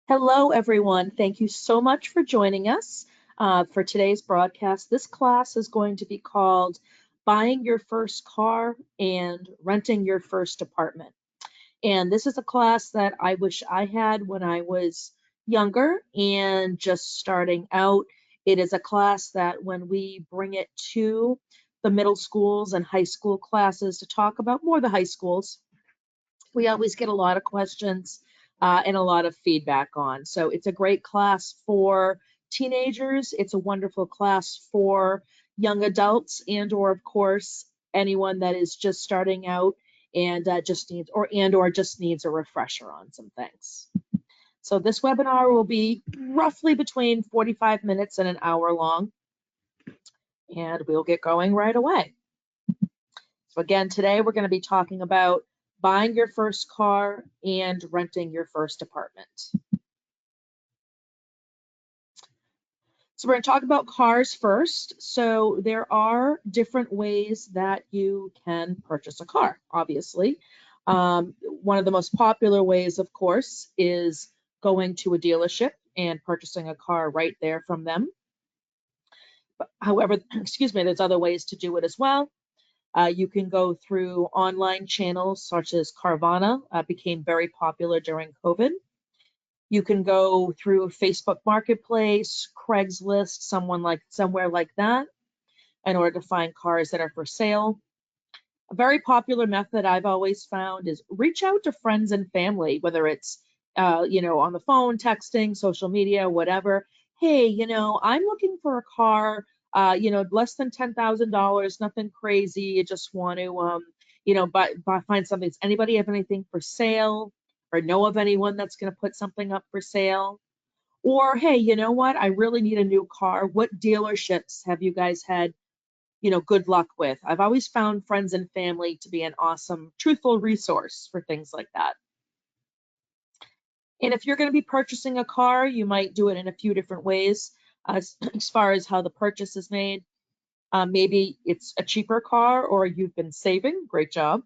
Hello, everyone. Thank you so much for joining us for today's broadcast. This class is going to be called Buying Your First Car and Renting Your First Apartment. And this is a class that I wish I had when I was younger and just starting out. It is a class that when we bring it to the middle schools and high school classes to talk about more the high schools, we always get a lot of questions and a lot of feedback on. So it's a great class for teenagers. It's a wonderful class for young adults or of course, anyone that is just starting out and just needs a refresher on some things. So this webinar will be roughly between 45 minutes and an hour long, and we'll get going right away. So again, today we're going to be talking about buying your first car and renting your first apartment. So we're going to talk about cars first. So there are different ways that you can purchase a car, obviously. One of the most popular ways, of course, is going to a dealership and purchasing a car right there from them. However, there's other ways to do it as well. You can go through online channels such as Carvana, became very popular during COVID. You can go through Facebook Marketplace, Craigslist, somewhere like that, in order to find cars that are for sale. A very popular method I've always found is reach out to friends and family, whether it's on the phone, texting, social media, whatever. Hey, I'm looking for a car, less than $10,000, nothing crazy. You just want to, find something. Does anybody have anything for sale, or know of anyone that's going to put something up for sale? Or, hey, you know what? I really need a new car. What dealerships have you guys had good luck with? I've always found friends and family to be an awesome, truthful resource for things like that. And if you're going to be purchasing a car, you might do it in a few different ways as far as how the purchase is made. Maybe it's a cheaper car, or you've been saving, great job,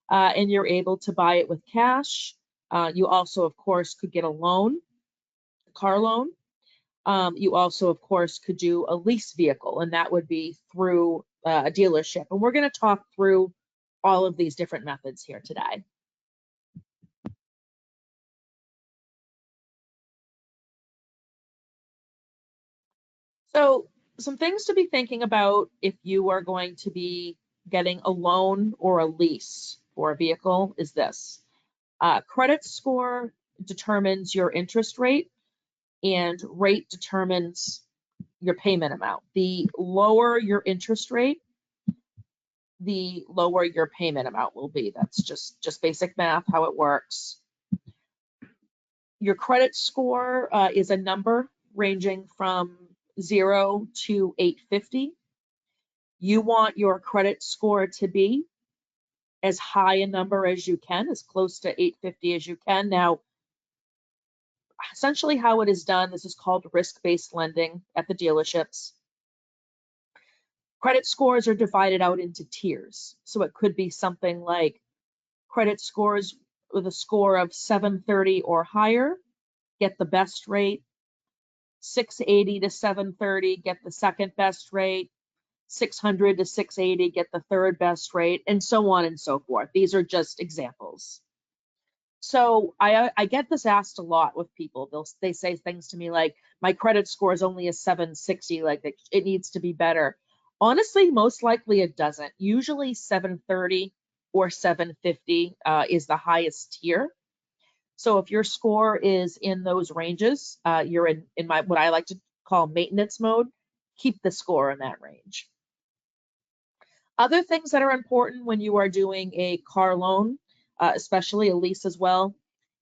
and you're able to buy it with cash. You also, of course, could get a loan, a car loan. You also, of course, could do a lease vehicle, and that would be through a dealership. And we're going to talk through all of these different methods here today. So some things to be thinking about if you are going to be getting a loan or a lease for a vehicle is this. Credit score determines your interest rate, and rate determines your payment amount. The lower your interest rate, the lower your payment amount will be. That's just basic math, how it works. Your credit score is a number ranging from 0 to 850. You want your credit score to be as high a number as you can, as close to 850 as you can. Now, essentially how it is done, this is called risk-based lending at the dealerships. Credit scores are divided out into tiers. So it could be something like credit scores with a score of 730 or higher, get the best rate. 680 to 730, get the second best rate. 600 to 680, get the third best rate, and so on and so forth. These are just examples. So I get this asked a lot with people. They say things to me like, my credit score is only a 760, like it needs to be better. Honestly, most likely it doesn't. Usually 730 or 750 is the highest tier. So if your score is in those ranges, you're in what I like to call maintenance mode. Keep the score in that range. Other things that are important when you are doing a car loan, especially a lease as well,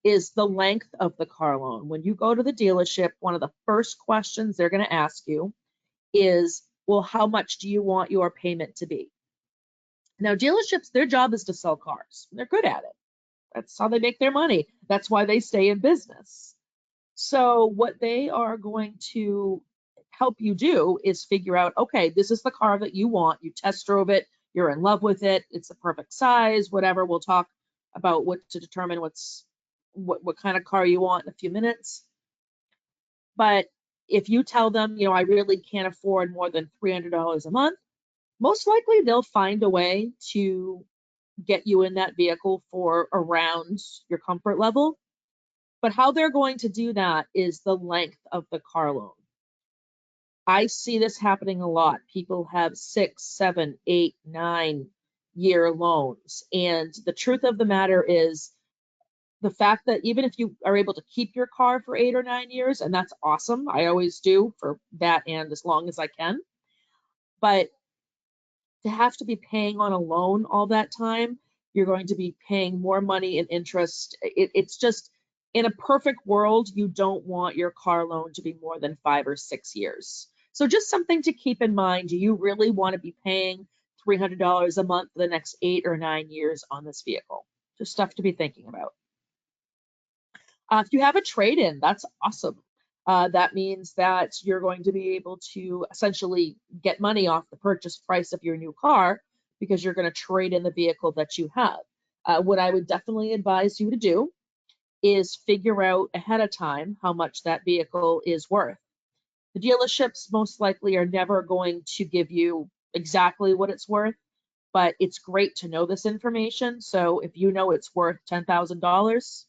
is the length of the car loan. When you go to the dealership, one of the first questions they're going to ask you is, well, how much do you want your payment to be? Now, dealerships, their job is to sell cars. They're good at it. That's how they make their money. That's why they stay in business. So what they are going to help you do is figure out, okay, this is the car that you want. You test drove it. You're in love with it. It's the perfect size, whatever. We'll talk about what to determine what kind of car you want in a few minutes. But if you tell them, I really can't afford more than $300 a month, most likely they'll find a way to get you in that vehicle for around your comfort level. But how they're going to do that is the length of the car loan. I see this happening a lot. People have 6, 7, 8, 9 year loans. And the truth of the matter is the fact that even if you are able to keep your car for 8 or 9 years, and that's awesome, I always do for that and as long as I can. But to have to be paying on a loan all that time, you're going to be paying more money in interest. It's just, in a perfect world, you don't want your car loan to be more than 5 or 6 years. So just something to keep in mind. Do you really want to be paying $300 a month for the next 8 or 9 years on this vehicle? Just stuff to be thinking about. If you have a trade-in, that's awesome. That means that you're going to be able to essentially get money off the purchase price of your new car because you're going to trade in the vehicle that you have. What I would definitely advise you to do is figure out ahead of time how much that vehicle is worth. The dealerships most likely are never going to give you exactly what it's worth, but it's great to know this information. So if you know it's worth $10,000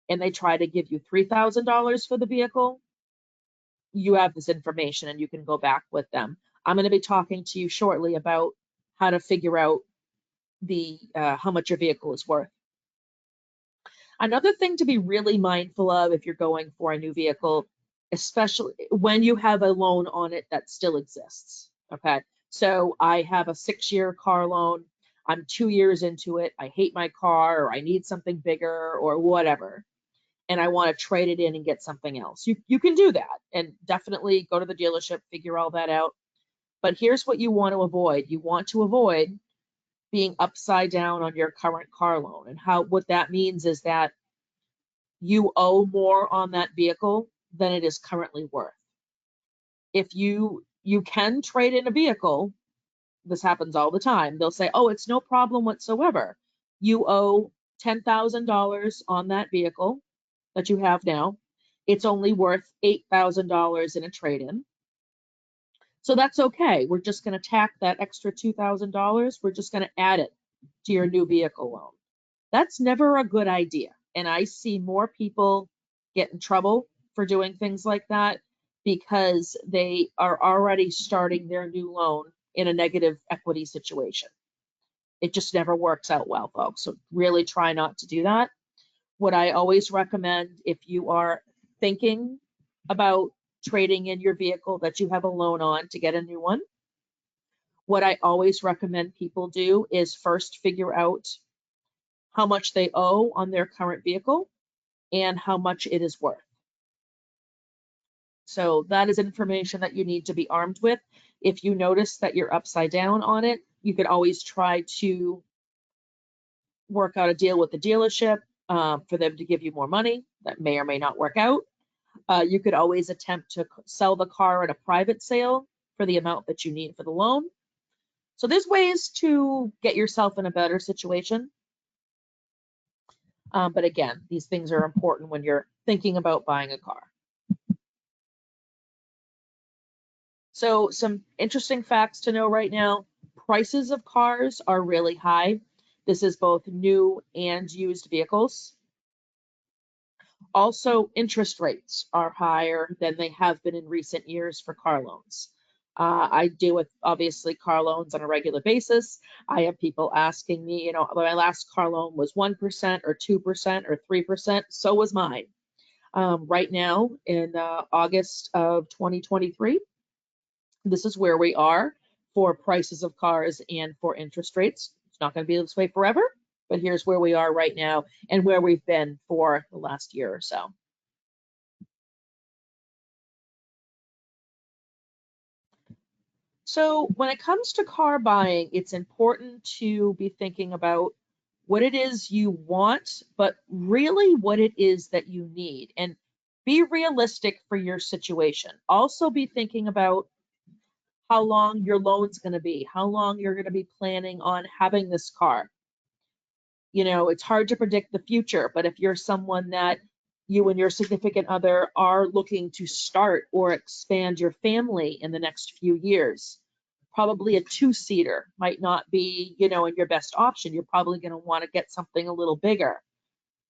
and they try to give you $3,000 for the vehicle, you have this information and you can go back with them. I'm going to be talking to you shortly about how to figure out the how much your vehicle is worth. Another thing to be really mindful of if you're going for a new vehicle, especially when you have a loan on it that still exists. Okay, so I have a 6-year car loan. I'm 2 years into it. I hate my car, or I need something bigger, or whatever, and I want to trade it in and get something else. You can do that, and definitely go to the dealership, figure all that out. But here's what you want to avoid. You want to avoid being upside down on your current car loan. And what that means is that you owe more on that vehicle than it is currently worth. If you can trade in a vehicle, this happens all the time. They'll say, "Oh, it's no problem whatsoever. You owe $10,000 on that vehicle that you have now. It's only worth $8,000 in a trade-in. So that's okay. We're just going to tack that extra $2,000. We're just going to add it to your new vehicle loan." That's never a good idea. And I see more people get in trouble for doing things like that because they are already starting their new loan in a negative equity situation. It just never works out well, folks. So really try not to do that. What I always recommend, if you are thinking about trading in your vehicle that you have a loan on to get a new one, what I always recommend people do is first figure out how much they owe on their current vehicle and how much it is worth. So that is information that you need to be armed with. If you notice that you're upside down on it, you could always try to work out a deal with the dealership for them to give you more money. That may or may not work out. You could always attempt to sell the car at a private sale for the amount that you need for the loan. So there's ways to get yourself in a better situation. But again, these things are important when you're thinking about buying a car. So some interesting facts to know right now. Prices of cars are really high. This is both new and used vehicles. Also, interest rates are higher than they have been in recent years for car loans. I deal with, obviously, car loans on a regular basis. I have people asking me, my last car loan was 1% or 2% or 3%. So was mine. Right now, in August of 2023, this is where we are for prices of cars and for interest rates. It's not going to be this way forever, but here's where we are right now and where we've been for the last year or so. So when it comes to car buying, it's important to be thinking about what it is you want, but really what it is that you need, and be realistic for your situation. Also be thinking about how long your loan's going to be, how long you're going to be planning on having this car. It's hard to predict the future, but if you're someone that you and your significant other are looking to start or expand your family in the next few years. Probably a two-seater might not be, in your best option. You're probably going to want to get something a little bigger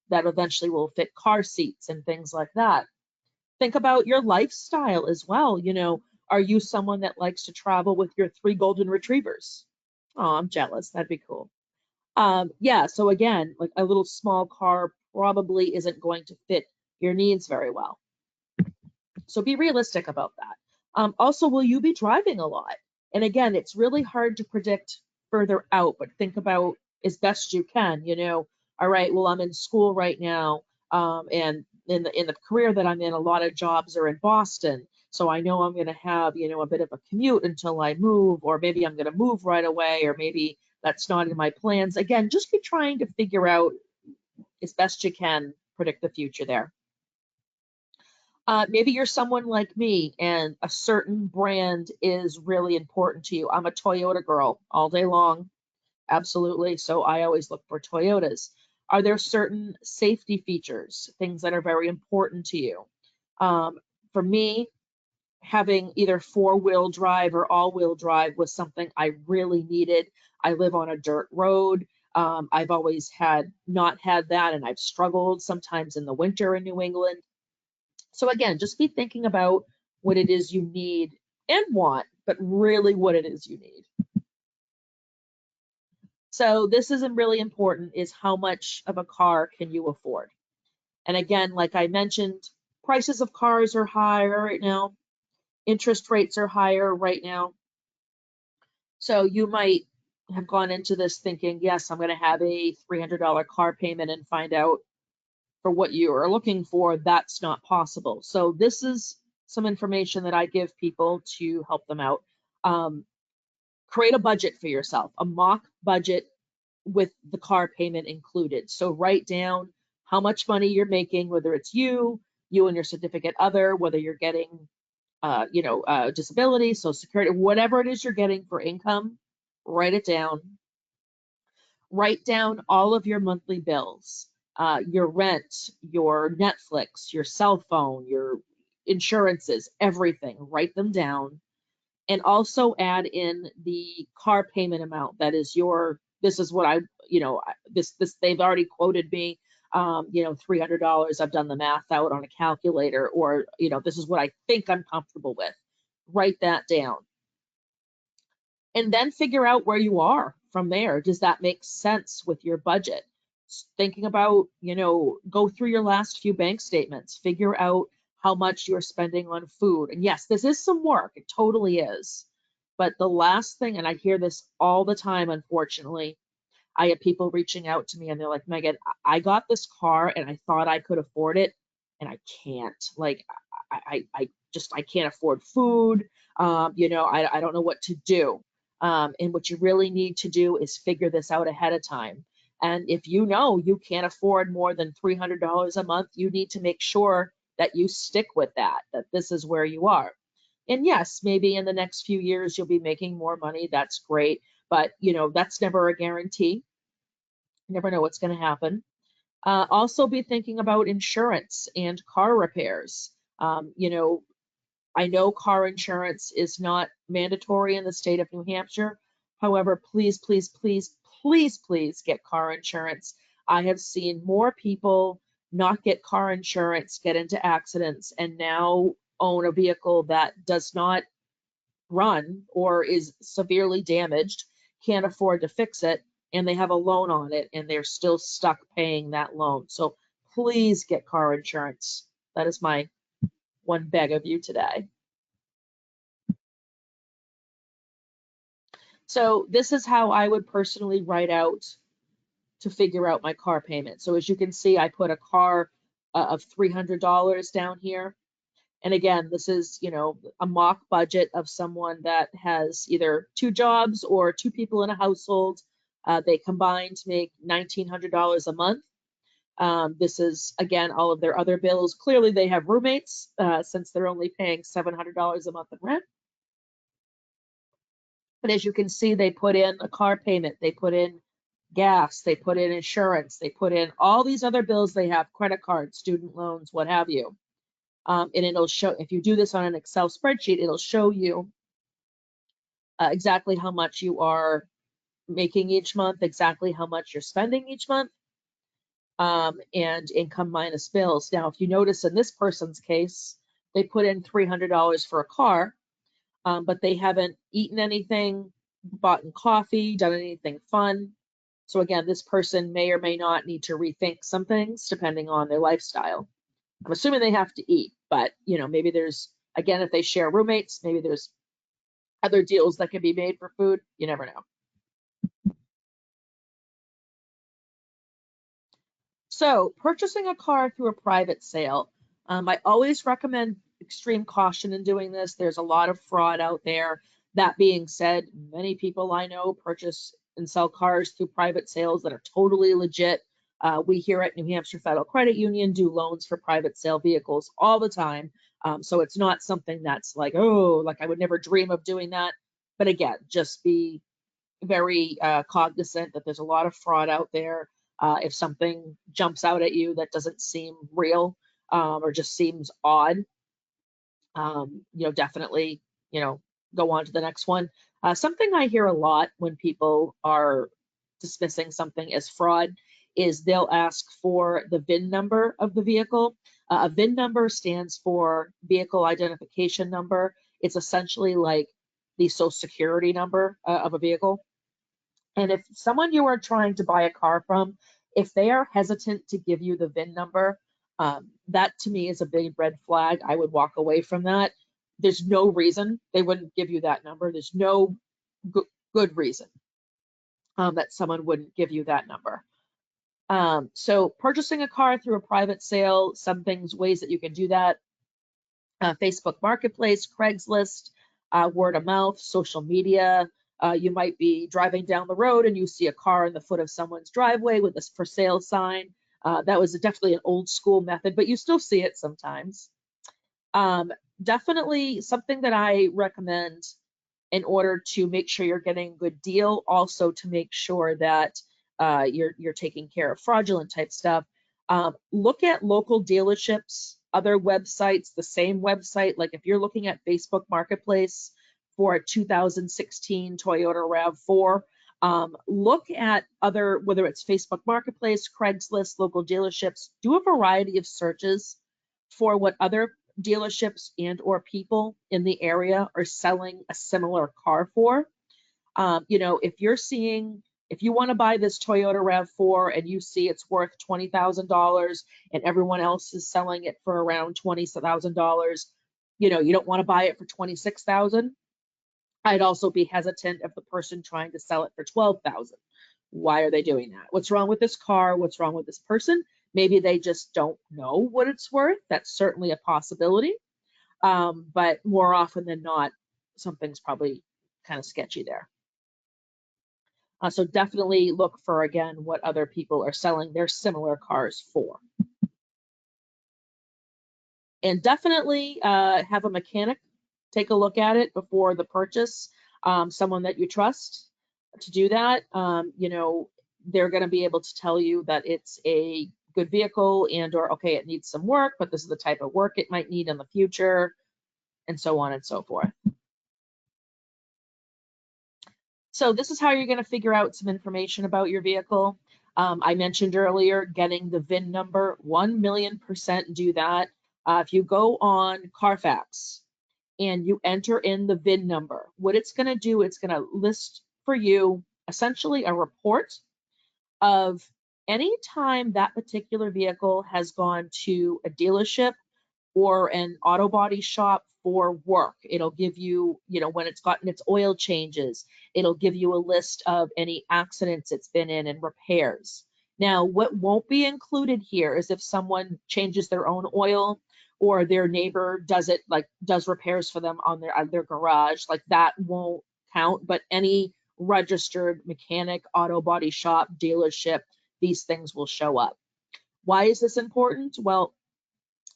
that eventually will fit car seats and things like that. Think about your lifestyle as well. Are you someone that likes to travel with your 3 golden retrievers? Oh, I'm jealous. That'd be cool. Yeah, so again, like a little small car probably isn't going to fit your needs very well. So be realistic about that. Also, will you be driving a lot? And again, it's really hard to predict further out, but think about as best you can, all right, well, I'm in school right now, and in the career that I'm in, a lot of jobs are in Boston. So I know I'm going to have, a bit of a commute until I move, or maybe I'm going to move right away, or maybe that's not in my plans. Again, just be trying to figure out as best you can, predict the future there. Maybe you're someone like me and a certain brand is really important to you. I'm a Toyota girl all day long. Absolutely. So I always look for Toyotas. Are there certain safety features, things that are very important to you? For me, having either 4-wheel drive or all-wheel drive was something I really needed. I live on a dirt road. I've always not had that, and I've struggled sometimes in the winter in New England. So again, just be thinking about what it is you need and want, but really what it is you need. So this isn't really important, is how much of a car can you afford? And again, like I mentioned, prices of cars are higher right now. Interest rates are higher right now. So you might have gone into this thinking, yes, I'm going to have a $300 car payment, and find out for what you are looking for, that's not possible. So this is some information that I give people to help them out. Create a budget for yourself, a mock budget with the car payment included. So write down how much money you're making, whether it's you and your significant other, whether you're getting, disability, Social Security, whatever it is you're getting for income, write it down. Write down all of your monthly bills, your rent, your Netflix, your cell phone, your insurances, everything. Write them down. And also add in the car payment amount. That is this is what they've already quoted me, $300. I've done the math out on a calculator, or, this is what I think I'm comfortable with. Write that down. And then figure out where you are from there. Does that make sense with your budget? Thinking about, go through your last few bank statements, figure out how much you're spending on food. And yes, this is some work, it totally is. But the last thing, and I hear this all the time, unfortunately, I have people reaching out to me and they're like, Megan, I got this car and I thought I could afford it, and I can't. Like, I can't afford food. I don't know what to do. And what you really need to do is figure this out ahead of time. And if you know you can't afford more than $300 a month, you need to make sure that you stick with that this is where you are. And yes, maybe in the next few years you'll be making more money. That's great. But, that's never a guarantee. You never know what's going to happen. Also be thinking about insurance and car repairs. I know car insurance is not mandatory in the state of New Hampshire. However, please, please, please, please, please get car insurance. I have seen more people not get car insurance, get into accidents, and now own a vehicle that does not run or is severely damaged, can't afford to fix it, and they have a loan on it and they're still stuck paying that loan. So please get car insurance. That is my one beg of you today. So this is how I would personally write out to figure out my car payment. So as you can see, I put a car of $300 down here. And again, this is, a mock budget of someone that has either 2 jobs or 2 people in a household. They combine to make $1,900 a month. This is, again, all of their other bills. Clearly, they have roommates since they're only paying $700 a month in rent. But as you can see, they put in a car payment. They put in gas, they put in insurance, they put in all these other bills they have, credit cards, student loans, what have you. And it'll show, if you do this on an Excel spreadsheet, it'll show you exactly how much you are making each month, exactly how much you're spending each month, and income minus bills. Now, if you notice in this person's case, they put in $300 for a car, but they haven't eaten anything, bought coffee, done anything fun. So again, this person may or may not need to rethink some things depending on their lifestyle. I'm assuming they have to eat, but maybe there's, again, if they share roommates, maybe there's other deals that can be made for food. You never know. So purchasing a car through a private sale, I always recommend extreme caution in doing this. There's a lot of fraud out there. That being said, many people I know purchase and sell cars through private sales that are totally legit. We here at New Hampshire Federal Credit Union do loans for private sale vehicles all the time. So it's not something that's like, oh, like I would never dream of doing that. But again, just be very cognizant that there's a lot of fraud out there. If something jumps out at you that doesn't seem real, or just seems odd, definitely, go on to the next one. Something I hear a lot when people are dismissing something as fraud is they'll ask for the VIN number of the vehicle. A VIN number stands for vehicle identification number. It's essentially like the social security number of a vehicle. And if someone you are trying to buy a car from, if they are hesitant to give you the VIN number, that to me is a big red flag. I would walk away from that. There's no reason they wouldn't give you that number. There's no good reason that someone wouldn't give you that number. So purchasing a car through a private sale, some things, ways that you can do that. Facebook Marketplace, Craigslist, word of mouth, social media. You might be driving down the road and you see a car in the foot of someone's driveway with a for sale sign. That was definitely an old school method, but you still see it sometimes. Definitely something that I recommend in order to make sure you're getting a good deal, also to make sure that you're taking care of fraudulent type stuff. Look at local dealerships, other websites, the same website. Like if you're looking at Facebook Marketplace for a 2016 Toyota RAV4, look at other, whether it's Facebook Marketplace, Craigslist, local dealerships, do a variety of searches for what other dealerships and or people in the area are selling a similar car for. If you want to buy this Toyota RAV4 and you see it's worth $20,000 and everyone else is selling it for around $20,000, you don't want to buy it for $26,000. I'd also be hesitant of the person trying to sell it for $12,000. Why are they doing that? What's wrong with this car? What's wrong with this person? Maybe they just don't know what it's worth. That's certainly a possibility. But more often than not, something's probably kind of sketchy there. So definitely look for, again, what other people are selling their similar cars for. And definitely have a mechanic take a look at it before the purchase, someone that you trust to do that. They're going to be able to tell you that it's a good vehicle and or, okay, it needs some work, but this is the type of work it might need in the future, and so on and so forth. So this is how you're going to figure out some information about your vehicle. I mentioned earlier getting the VIN number, 1,000,000% do that. If you go on Carfax and you enter in the VIN number, what it's going to do, it's going to list for you essentially a report of any time that particular vehicle has gone to a dealership or an auto body shop for work. It'll give you, when it's gotten its oil changes, it'll give you a list of any accidents it's been in and repairs. Now, what won't be included here is if someone changes their own oil or their neighbor does repairs for them on their garage, like that won't count, but any registered mechanic, auto body shop, dealership, these things will show up. Why is this important? Well,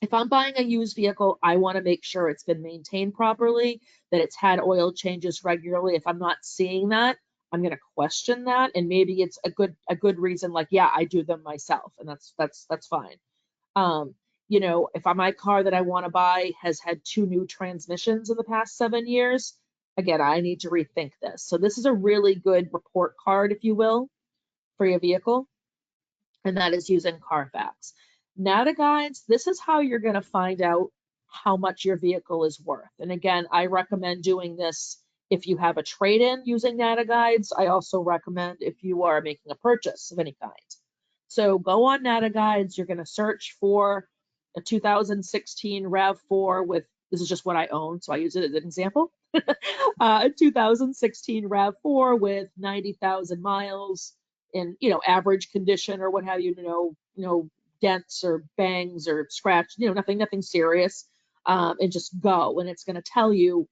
if I'm buying a used vehicle, I want to make sure it's been maintained properly, that it's had oil changes regularly. If I'm not seeing that, I'm going to question that, and maybe it's a good reason, like, yeah, I do them myself, and that's fine. Um, if my car that I want to buy has had 2 new transmissions in the past 7 years, again, I need to rethink this. So this is a really good report card, if you will, for your vehicle, and that is using Carfax. NADA guides, this is how you're going to find out how much your vehicle is worth. And again, I recommend doing this if you have a trade-in using NADA guides. I also recommend if you are making a purchase of any kind. So go on NADA guides, you're going to search for a 2016 RAV4 with, this is just what I own, so I use it as an example. A 2016 RAV4 with 90,000 miles in, average condition or what have you, dents or bangs or scratch, nothing serious, and just go, and it's going to tell you,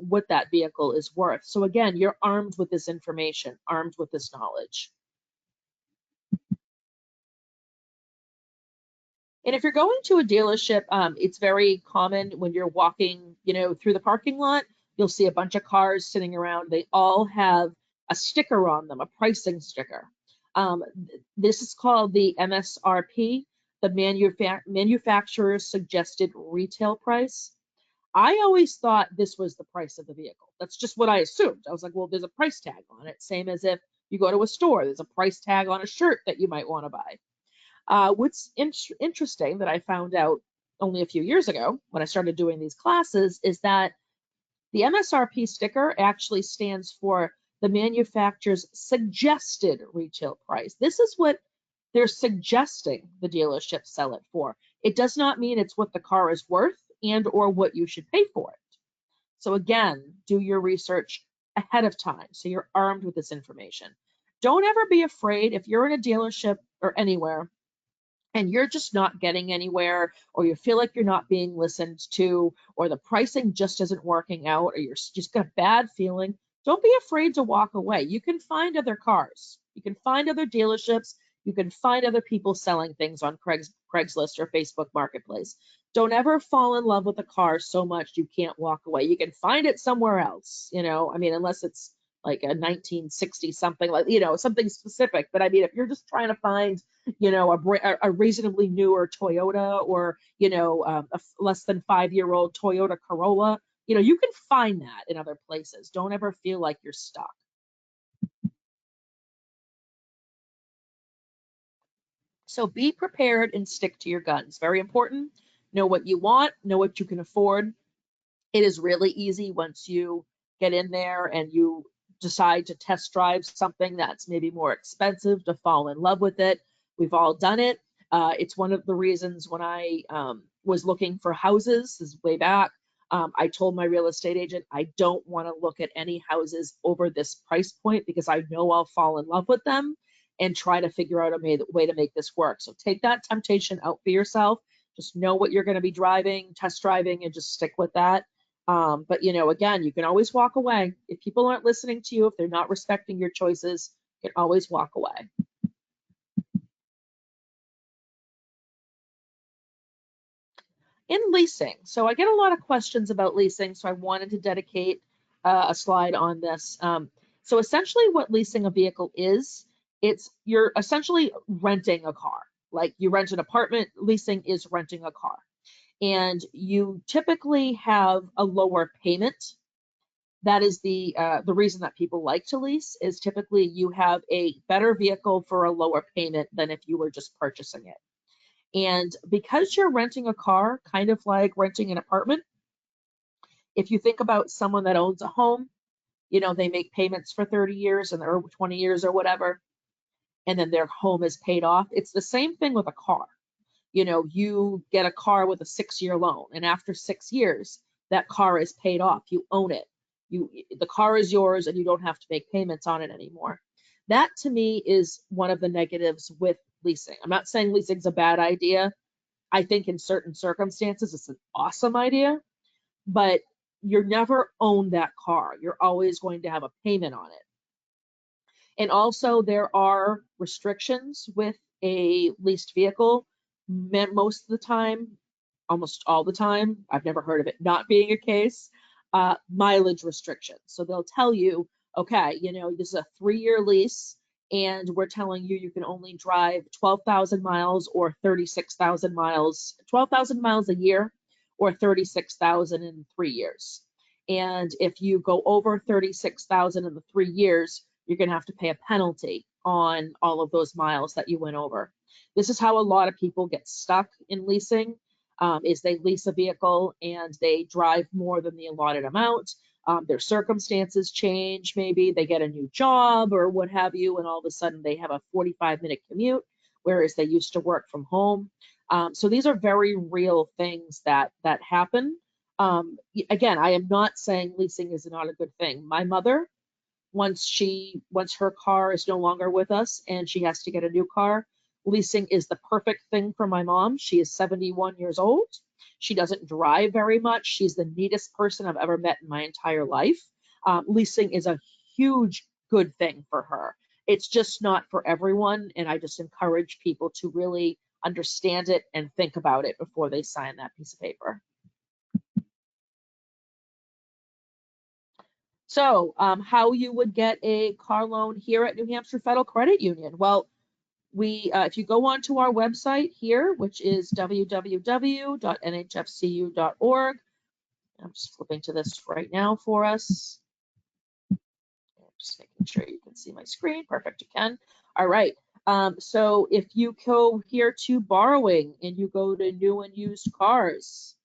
what that vehicle is worth. So again, you're armed with this information, armed with this knowledge. And if you're going to a dealership, it's very common when you're walking, through the parking lot, you'll see a bunch of cars sitting around. They all have a sticker on them, a pricing sticker. This is called the MSRP, the manufacturer's suggested retail price. I always thought this was the price of the vehicle. That's just what I assumed. I was like, well, there's a price tag on it. Same as if you go to a store, there's a price tag on a shirt that you might want to buy. What's interesting that I found out only a few years ago when I started doing these classes is that the MSRP sticker actually stands for the manufacturer's suggested retail price. This is what they're suggesting the dealership sell it for. It does not mean it's what the car is worth and or what you should pay for it. So again, do your research ahead of time so you're armed with this information. Don't ever be afraid if you're in a dealership or anywhere and you're just not getting anywhere, or you feel like you're not being listened to, or the pricing just isn't working out, or you're just got a bad feeling, don't be afraid to walk away. You can find other cars. You can find other dealerships. You can find other people selling things on Craigslist or Facebook Marketplace. Don't ever fall in love with a car so much you can't walk away. You can find it somewhere else, unless it's like a 1960 something, like, something specific. But I mean, if you're just trying to find, a reasonably newer Toyota, or, a less than 5-year-old Toyota Corolla, you can find that in other places. Don't ever feel like you're stuck. So be prepared and stick to your guns. Very important. Know what you want, know what you can afford. It is really easy once you get in there and you decide to test drive something that's maybe more expensive, to fall in love with it. We've all done it. It's one of the reasons when I was looking for houses, this is way back, I told my real estate agent, I don't want to look at any houses over this price point because I know I'll fall in love with them, and try to figure out a way to make this work. So take that temptation out for yourself. Just know what you're going to be driving, test driving, and just stick with that. But again, you can always walk away. If people aren't listening to you, if they're not respecting your choices, you can always walk away. In leasing, so I get a lot of questions about leasing, so I wanted to dedicate a slide on this. So essentially what leasing a vehicle is, you're essentially renting a car. Like you rent an apartment, leasing is renting a car. And you typically have a lower payment. That is the reason that people like to lease, is typically you have a better vehicle for a lower payment than if you were just purchasing it. And because you're renting a car, kind of like renting an apartment, if you think about someone that owns a home, they make payments for 30 years or 20 years or whatever, and then their home is paid off. It's the same thing with a car. You get a car with a 6-year loan, and after 6 years, that car is paid off. You own it. The car is yours, and you don't have to make payments on it anymore. That to me is one of the negatives with leasing. I'm not saying leasing's a bad idea. I think in certain circumstances, it's an awesome idea, but you're never own that car. You're always going to have a payment on it. And also there are restrictions with a leased vehicle. Most of the time, almost all the time, I've never heard of it not being a case, mileage restrictions. So they'll tell you, okay, you know, this is a 3-year lease and we're telling you you can only drive 12,000 miles or 36,000 miles, 12,000 miles a year or 36,000 in 3 years. And if you go over 36,000 in the 3 years, you're going to have to pay a penalty on all of those miles that you went over. This is how a lot of people get stuck in leasing, is they lease a vehicle and they drive more than the allotted amount. Their circumstances change, maybe they get a new job or what have you, and all of a sudden they have a 45-minute commute, whereas they used to work from home. So these are very real things that happen. Again, I am not saying leasing is not a good thing. My mother, once her car is no longer with us and she has to get a new car, leasing is the perfect thing for my mom. She is 71 years old. She doesn't drive very much. She's the neatest person I've ever met in my entire life. Leasing is a huge good thing for her. It's just not for everyone, and I just encourage people to really understand it and think about it before they sign that piece of paper. So how you would get a car loan here at New Hampshire Federal Credit Union? Well, if you go onto our website here, which is www.nhfcu.org, I'm just flipping to this right now for us. Just making sure you can see my screen. Perfect, you can. All right. So if you go here to borrowing and you go to new and used cars,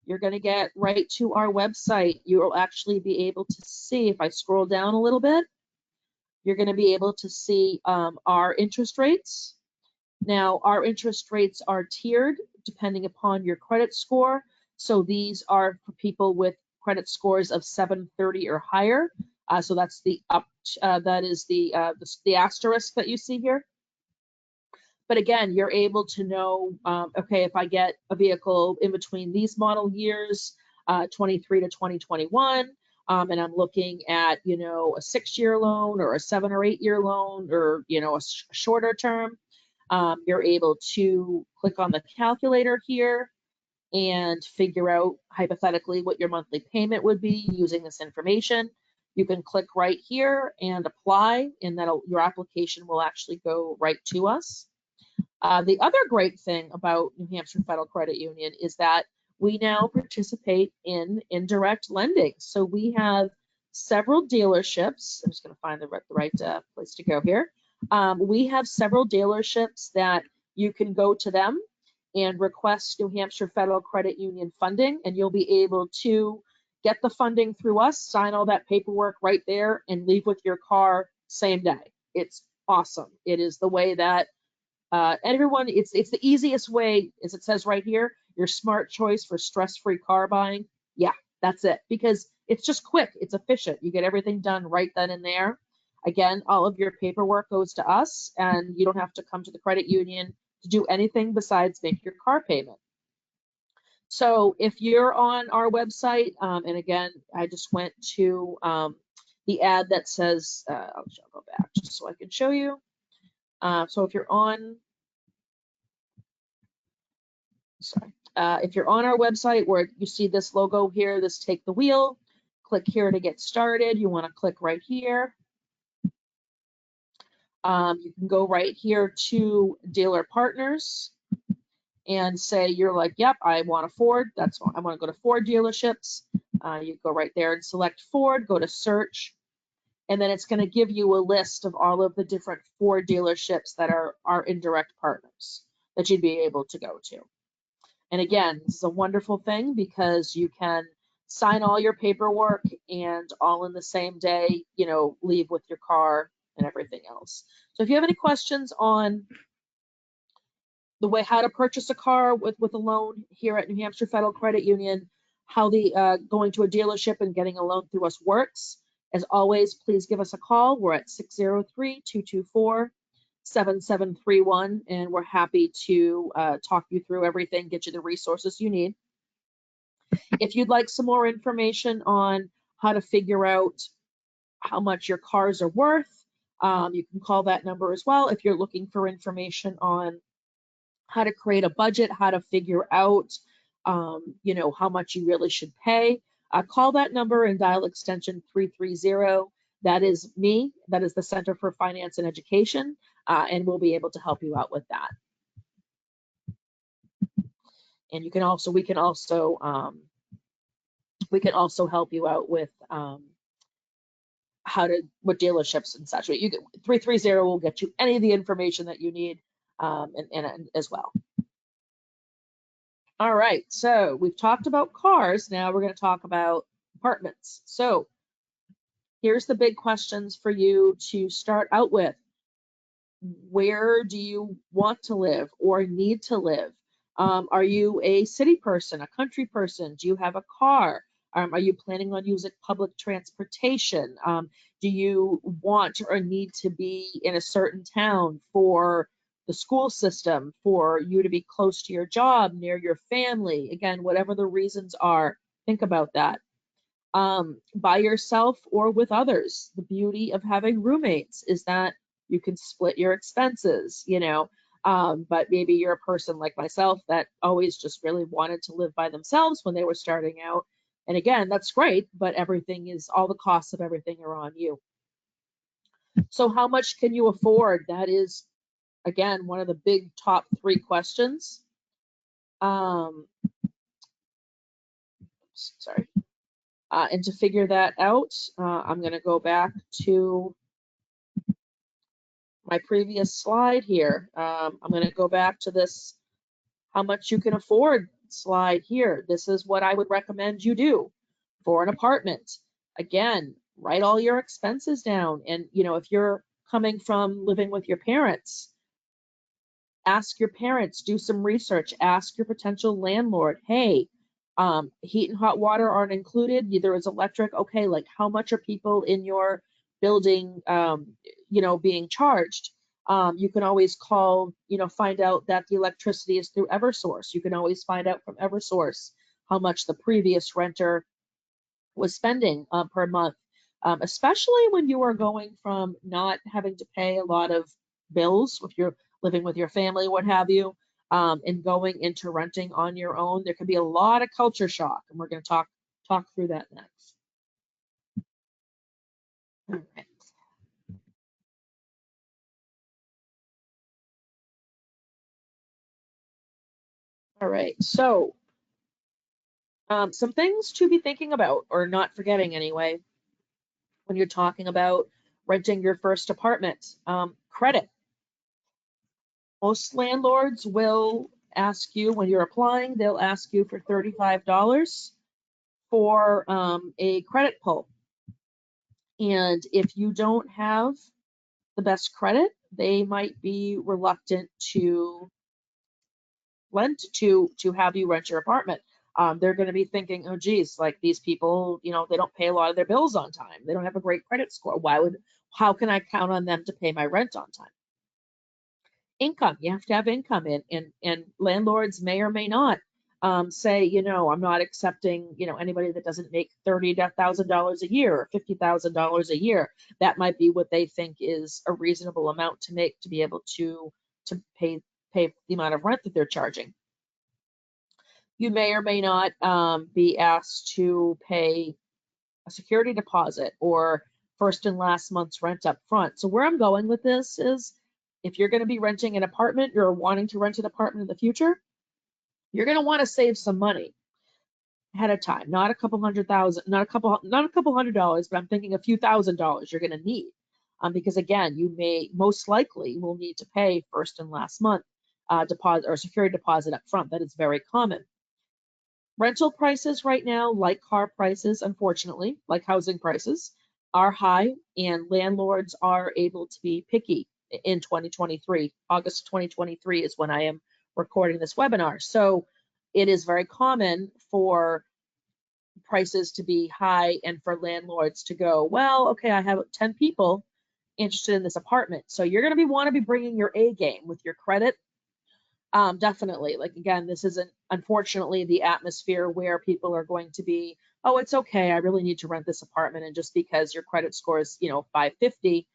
you're going to get right to our website. You'll actually be able to see, if I scroll down a little bit, you're going to be able to see our interest rates. Now, our interest rates are tiered depending upon your credit score. So these are for people with credit scores of 730 or higher. So that's the that is the asterisk that you see here. But again, you're able to know, okay, if I get a vehicle in between these model years, 23 to 2021, and I'm looking at, you know, a 6-year loan or a 7 or 8-year loan, or, you know, a shorter term, you're able to click on the calculator here and figure out hypothetically what your monthly payment would be using this information. You can click right here and apply, and your application will actually go right to us. The other great thing about New Hampshire Federal Credit Union is that we now participate in indirect lending. So we have several dealerships. I'm just going to find the right place to go here. We have several dealerships that you can go to them and request New Hampshire Federal Credit Union funding, and you'll be able to get the funding through us, sign all that paperwork right there, and leave with your car same day. It's awesome. It is the way that everyone, it's the easiest way, as it says right here, your smart choice for stress-free car buying. Yeah, that's it, because it's just quick, it's efficient. You get everything done right then and there. Again, all of your paperwork goes to us, and you don't have to come to the credit union to do anything besides make your car payment. So if you're on our website, and again, I just went to the ad that says, I'll go back just so I can show you. So if you're on, if you're on our website where you see this logo here, this take the wheel, click here to get started. You want to click right here. You can go right here to dealer partners and say you're like, yep, I want a Ford. I want to go to Ford dealerships. You go right there and select Ford, go to search, and then it's going to give you a list of all of the different Ford dealerships that are our indirect partners that you'd be able to go to. And again, this is a wonderful thing because you can sign all your paperwork and all in the same day, you know, leave with your car and everything else. So if you have any questions on the way how to purchase a car with a loan here at New Hampshire Federal Credit Union, how the going to a dealership and getting a loan through us works, as always, please give us a call. We're at 603-224-7731, and we're happy to talk you through everything, get you the resources you need. If you'd like some more information on how to figure out how much your cars are worth, you can call that number as well. If you're looking for information on how to create a budget, how to figure out, you know, how much you really should pay, call that number and dial extension 330. that is me. That is the Center for Finance and Education, and we'll be able to help you out with that. And you can also, we can also help you out with how to, what dealerships and such. You get 330 will get you any of the information that you need, and as well. All right, so we've talked about cars. Now we're going to talk about apartments. So here's the big questions for you to start out with. Where do you want to live or need to live? Are you a city person, a country person? Do you have a car? Are you planning on using public transportation? Do you want or need to be in a certain town for the school system, for you to be close to your job, near your family? Again, whatever the reasons are, think about that. By yourself or with others. The beauty of having roommates is that you can split your expenses, you know. But maybe you're a person like myself that always just really wanted to live by themselves when they were starting out. And again, that's great, but all the costs of everything are on you. So how much can you afford? That is, again, one of the big top 3 questions. Sorry. And to figure that out, I'm going to go back to my previous slide here. I'm going to go back to this how much you can afford slide here. This is what I would recommend you do for an apartment. Again, write all your expenses down. And, you know, if you're coming from living with your parents, ask your parents, do some research, ask your potential landlord, hey, heat and hot water aren't included, there is electric, okay, like how much are people in your building, you know, being charged? You can always call, you know, find out that the electricity is through Eversource. You can always find out from Eversource how much the previous renter was spending per month, especially when you are going from not having to pay a lot of bills if you're living with your family, what have you, and going into renting on your own. There can be a lot of culture shock, and we're going to talk through that next. All right. All right, so some things to be thinking about, or not forgetting anyway, when you're talking about renting your first apartment. Credit. Most landlords will ask you, when you're applying, they'll ask you for $35 for a credit pull. And if you don't have the best credit, they might be reluctant to lend to have you rent your apartment. They're going to be thinking, oh geez, like these people, you know, they don't pay a lot of their bills on time. They don't have a great credit score. How can I count on them to pay my rent on time? Income, you have to have income in, and landlords may or may not say, you know, I'm not accepting, you know, anybody that doesn't make $30,000 a year or $50,000 a year. That might be what they think is a reasonable amount to make to be able to pay the amount of rent that they're charging. You may or may not be asked to pay a security deposit or first and last month's rent up front. So where I'm going with this is, if you're going to be renting an apartment, you're wanting to rent an apartment in the future, you're going to want to save some money ahead of time. Not a couple $100,000, not a couple $100, but I'm thinking a few $1,000s you're going to need. Because again, you may most likely will need to pay first and last month deposit or security deposit up front. That is very common. Rental prices right now, like car prices, unfortunately, like housing prices, are high, and landlords are able to be picky in 2023. August 2023 is when I am recording this webinar. So it is very common for prices to be high and for landlords to go, well, okay, I have 10 people interested in this apartment. So you're going to want to be bringing your A game with your credit. Definitely. Like, again, this isn't, unfortunately, the atmosphere where people are going to be, oh, it's okay, I really need to rent this apartment. And just because your credit score is, you know, 550,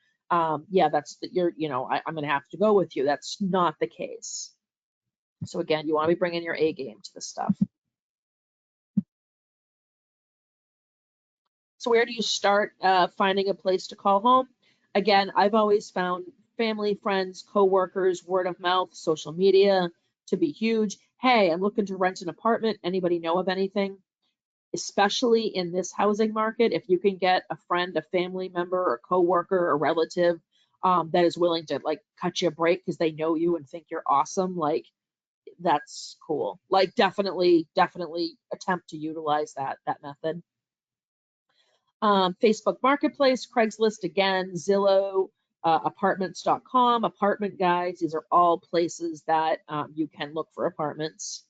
yeah, I'm going to have to go with you. That's not the case. So again, you want to be bringing your A game to this stuff. So where do you start finding a place to call home? Again, I've always found family, friends, coworkers, word of mouth, social media to be huge. Hey, I'm looking to rent an apartment. Anybody know of anything? Especially in this housing market, if you can get a friend, a family member, or coworker, or relative that is willing to like cut you a break because they know you and think you're awesome, like that's cool. Like definitely attempt to utilize that method. Facebook Marketplace, Craigslist again, Zillow, apartments.com, apartment guides. These are all places that you can look for apartments.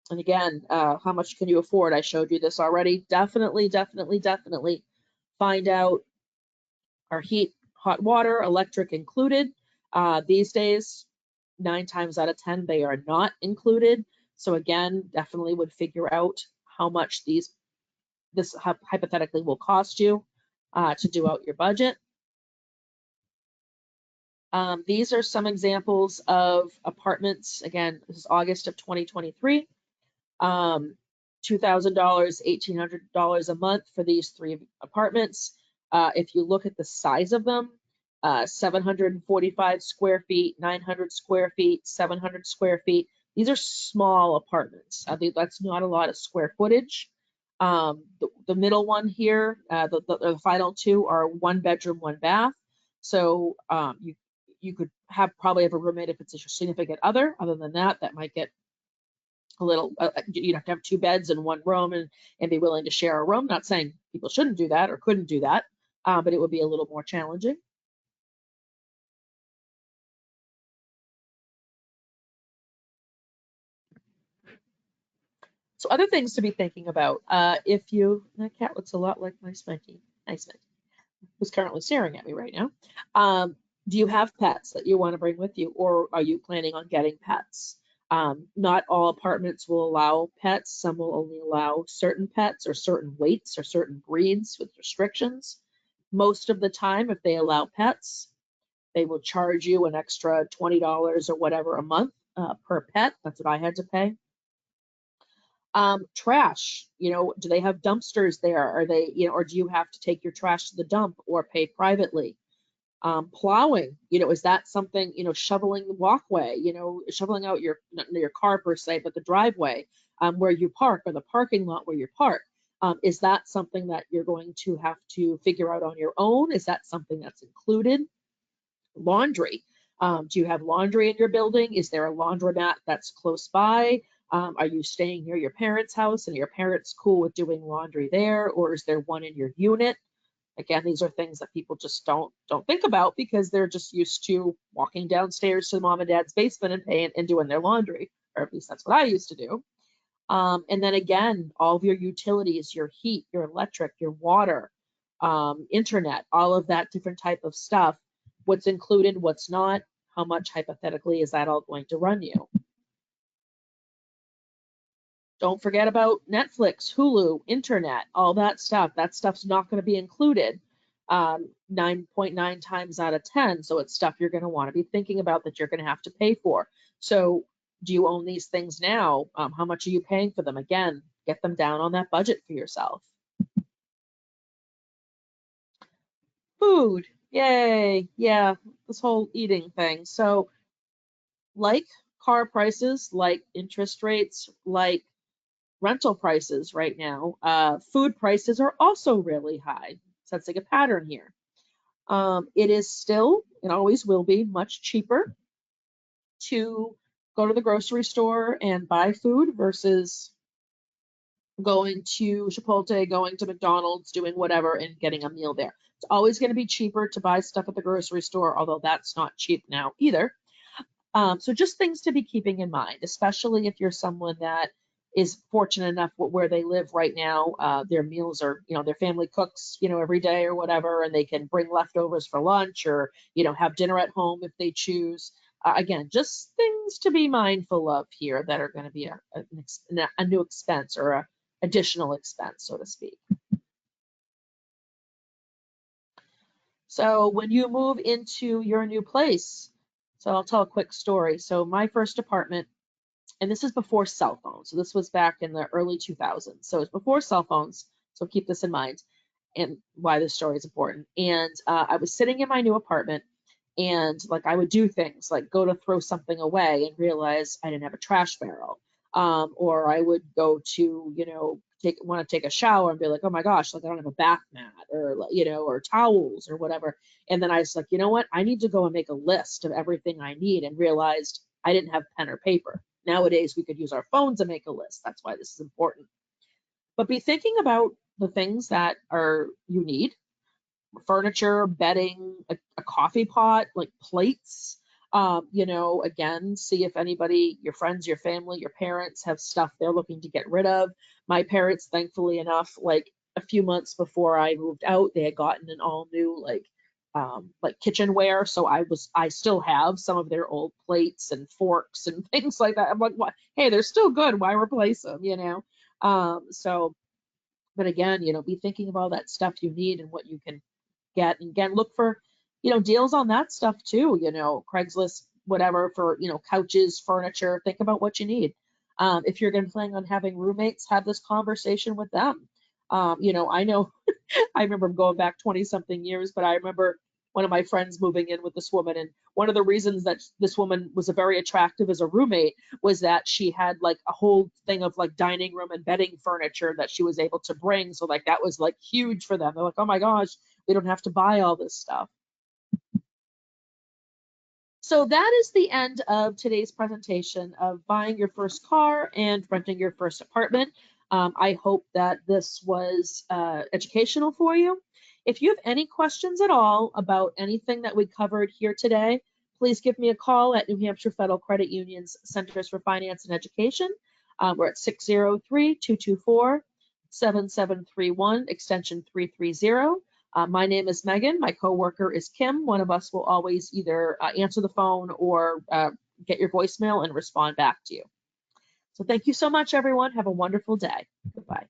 And again, how much can you afford? I showed you this already. Definitely find out, are heat, hot water, electric included? These days, 9 times out of 10, they are not included. So again, definitely would figure out how much this hypothetically will cost you to do out your budget. These are some examples of apartments. Again, this is August of 2023. $2,000, $1,800 a month for these 3 apartments. If you look at the size of them, 745 square feet, 900 square feet, 700 square feet. These are small apartments. That's not a lot of square footage. The middle one here, the final 2 are 1 bedroom, 1 bath. So you could probably have a roommate if it's your significant other. Other than that, that might get a little, you'd have to have 2 beds in 1 room and be willing to share a room. Not saying people shouldn't do that or couldn't do that, but it would be a little more challenging. So other things to be thinking about, if you, that cat looks a lot like my Spanky, nice Spanky, who's currently staring at me right now. Do you have pets that you want to bring with you, or are you planning on getting pets? Not all apartments will allow pets. Some will only allow certain pets or certain weights or certain breeds with restrictions. Most of the time, if they allow pets, they will charge you an extra $20 or whatever a month per pet. That's what I had to pay. Trash, do they have dumpsters there? Are they, or do you have to take your trash to the dump or pay privately? Plowing, is that something, shoveling the walkway, shoveling out your, not your car per se, but the driveway where you park, or the parking lot where you park. Is that something that you're going to have to figure out on your own? Is that something that's included? Laundry. Do you have laundry in your building? Is there a laundromat that's close by? Are you staying near your parents' house and your parents cool with doing laundry there? Or is there one in your unit? Again, these are things that people just don't think about because they're just used to walking downstairs to mom and dad's basement and paying and doing their laundry, or at least that's what I used to do. And then again, all of your utilities, your heat, your electric, your water, internet, all of that different type of stuff, what's included, what's not, how much hypothetically is that all going to run you? Don't forget about Netflix, Hulu, internet, all that stuff. That stuff's not going to be included 9.9 times out of 10. So it's stuff you're going to want to be thinking about that you're going to have to pay for. So do you own these things now? How much are you paying for them? Again, get them down on that budget for yourself. Food, yay, yeah, this whole eating thing. So like car prices, like interest rates, like rental prices right now, food prices are also really high, sensing a pattern here. It is still, and always will be, much cheaper to go to the grocery store and buy food versus going to Chipotle, going to McDonald's, doing whatever and getting a meal there. It's always going to be cheaper to buy stuff at the grocery store, although that's not cheap now either. So just things to be keeping in mind, especially if you're someone that is fortunate enough where they live right now. Their meals are, their family cooks, every day or whatever, and they can bring leftovers for lunch or, have dinner at home if they choose. Again, just things to be mindful of here that are going to be a new expense or a additional expense, so to speak. So when you move into your new place, so I'll tell a quick story. So my first apartment, and this is before cell phones. So this was back in the early 2000s. So it's before cell phones. So keep this in mind and why this story is important. And I was sitting in my new apartment, and like I would do things like go to throw something away and realize I didn't have a trash barrel. Or I would go to, want to take a shower and be like, oh my gosh, like I don't have a bath mat or, or towels or whatever. And then I was like, you know what? I need to go and make a list of everything I need, and realized I didn't have pen or paper. Nowadays, we could use our phones to make a list. That's why this is important. But be thinking about the things that you need: furniture, bedding, a coffee pot, like plates. Again, see if anybody, your friends, your family, your parents have stuff they're looking to get rid of. My parents, thankfully enough, like a few months before I moved out, they had gotten an all new like kitchenware. So I still have some of their old plates and forks and things like that. I'm like, what? Hey, they're still good. Why replace them? But again, be thinking of all that stuff you need and what you can get. And again, look for, deals on that stuff too, Craigslist, whatever, for, couches, furniture. Think about what you need. If you're going to plan on having roommates, have this conversation with them. I know I remember going back 20 something years, but I remember one of my friends moving in with this woman. And one of the reasons that this woman was a very attractive as a roommate was that she had like a whole thing of like dining room and bedding furniture that she was able to bring. So like that was like huge for them. They're like, oh my gosh, we don't have to buy all this stuff. So that is the end of today's presentation of buying your first car and renting your first apartment. I hope that this was educational for you. If you have any questions at all about anything that we covered here today, please give me a call at New Hampshire Federal Credit Union's Centers for Finance and Education. We're at 603-224-7731, extension 330. My name is Megan. My coworker is Kim. One of us will always either answer the phone or get your voicemail and respond back to you. So thank you so much, everyone. Have a wonderful day. Goodbye.